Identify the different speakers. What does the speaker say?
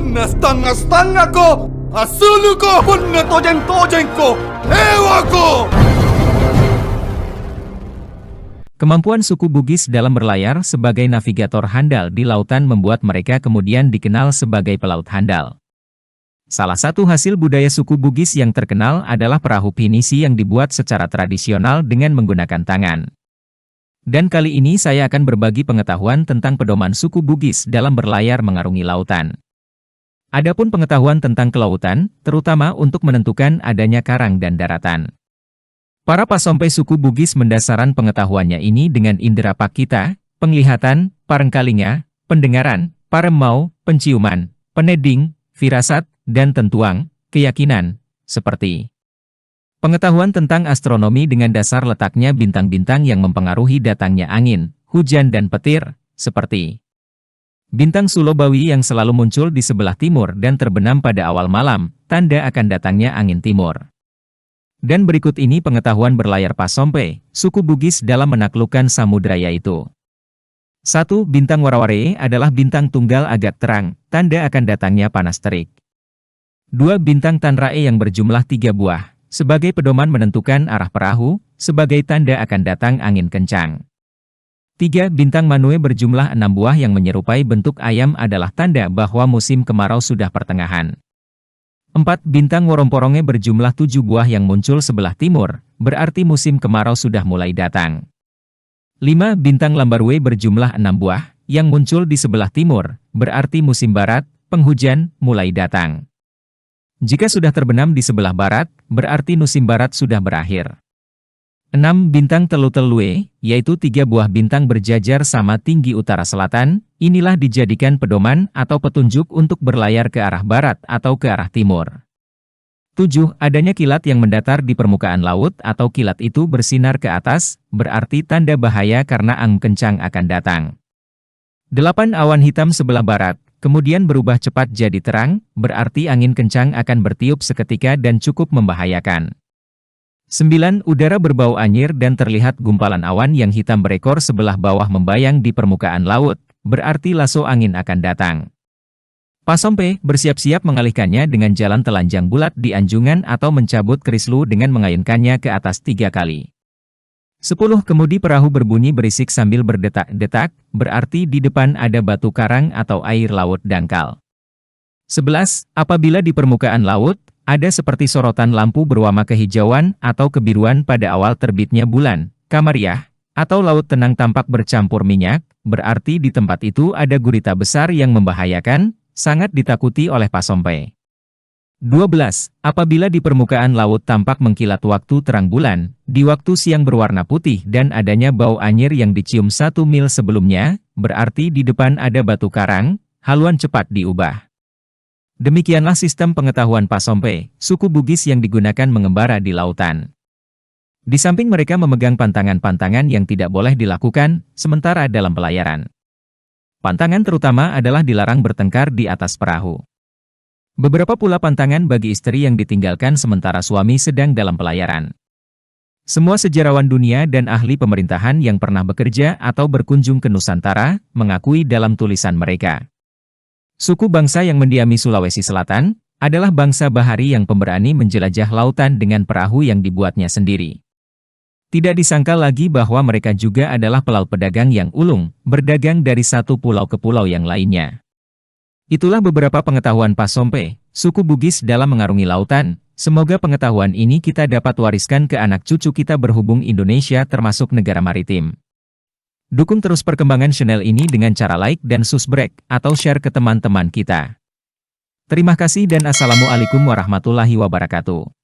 Speaker 1: punna stanga-stanga ko, asulu ko, punna tojeng-tojeng ko, hewa ko.
Speaker 2: Kemampuan suku Bugis dalam berlayar sebagai navigator handal di lautan membuat mereka kemudian dikenal sebagai pelaut handal. Salah satu hasil budaya suku Bugis yang terkenal adalah perahu pinisi yang dibuat secara tradisional dengan menggunakan tangan. Dan kali ini saya akan berbagi pengetahuan tentang pedoman suku Bugis dalam berlayar mengarungi lautan. Adapun pengetahuan tentang kelautan, terutama untuk menentukan adanya karang dan daratan. Para pasompe suku Bugis mendasarkan pengetahuannya ini dengan indera pakita, penglihatan, parengkalinga, pendengaran, paremau, penciuman, peneding, firasat, dan tentuang, keyakinan, seperti pengetahuan tentang astronomi dengan dasar letaknya bintang-bintang yang mempengaruhi datangnya angin, hujan dan petir, seperti bintang Sulobawi yang selalu muncul di sebelah timur dan terbenam pada awal malam, tanda akan datangnya angin timur. Dan berikut ini pengetahuan berlayar pasompe, suku Bugis dalam menaklukkan samudra yaitu 1. Bintang Waraware adalah bintang tunggal agak terang, tanda akan datangnya panas terik. 2. Bintang Tanrae yang berjumlah 3 buah, sebagai pedoman menentukan arah perahu, sebagai tanda akan datang angin kencang. 3. Bintang Manue berjumlah 6 buah yang menyerupai bentuk ayam adalah tanda bahwa musim kemarau sudah pertengahan. 4. Bintang Woromporonge berjumlah 7 buah yang muncul sebelah timur, berarti musim kemarau sudah mulai datang. 5. Bintang Lambarwe berjumlah 6 buah, yang muncul di sebelah timur, berarti musim barat, penghujan, mulai datang. Jika sudah terbenam di sebelah barat, berarti musim barat sudah berakhir. 6. Bintang Telu-Telue, yaitu 3 buah bintang berjajar sama tinggi utara-selatan, inilah dijadikan pedoman atau petunjuk untuk berlayar ke arah barat atau ke arah timur. 7. Adanya kilat yang mendatar di permukaan laut atau kilat itu bersinar ke atas, berarti tanda bahaya karena angin kencang akan datang. 8. Awan hitam sebelah barat, kemudian berubah cepat jadi terang, berarti angin kencang akan bertiup seketika dan cukup membahayakan. 9. Udara berbau anyir dan terlihat gumpalan awan yang hitam berekor sebelah bawah membayang di permukaan laut, berarti laso angin akan datang. Pasompe bersiap-siap mengalihkannya dengan jalan telanjang bulat di anjungan atau mencabut kerislu dengan mengayunkannya ke atas 3 kali. 10. Kemudi perahu berbunyi berisik sambil berdetak-detak, berarti di depan ada batu karang atau air laut dangkal. 11. Apabila di permukaan laut, ada seperti sorotan lampu berwarna kehijauan atau kebiruan pada awal terbitnya bulan, kamariah, atau laut tenang tampak bercampur minyak, berarti di tempat itu ada gurita besar yang membahayakan, sangat ditakuti oleh pasompe. 12. Apabila di permukaan laut tampak mengkilat waktu terang bulan, di waktu siang berwarna putih dan adanya bau anyir yang dicium 1 mil sebelumnya, berarti di depan ada batu karang, haluan cepat diubah. Demikianlah sistem pengetahuan pasompe, suku Bugis yang digunakan mengembara di lautan. Di samping mereka memegang pantangan-pantangan yang tidak boleh dilakukan, sementara dalam pelayaran. Pantangan terutama adalah dilarang bertengkar di atas perahu. Beberapa pula pantangan bagi istri yang ditinggalkan sementara suami sedang dalam pelayaran. Semua sejarawan dunia dan ahli pemerintahan yang pernah bekerja atau berkunjung ke Nusantara, mengakui dalam tulisan mereka. Suku bangsa yang mendiami Sulawesi Selatan, adalah bangsa bahari yang pemberani menjelajah lautan dengan perahu yang dibuatnya sendiri. Tidak disangka lagi bahwa mereka juga adalah pelaut pedagang yang ulung, berdagang dari satu pulau ke pulau yang lainnya. Itulah beberapa pengetahuan pasompe, suku Bugis dalam mengarungi lautan. Semoga pengetahuan ini kita dapat wariskan ke anak cucu kita berhubung Indonesia termasuk negara maritim. Dukung terus perkembangan channel ini dengan cara like dan subscribe atau share ke teman-teman kita. Terima kasih dan Assalamualaikum warahmatullahi wabarakatuh.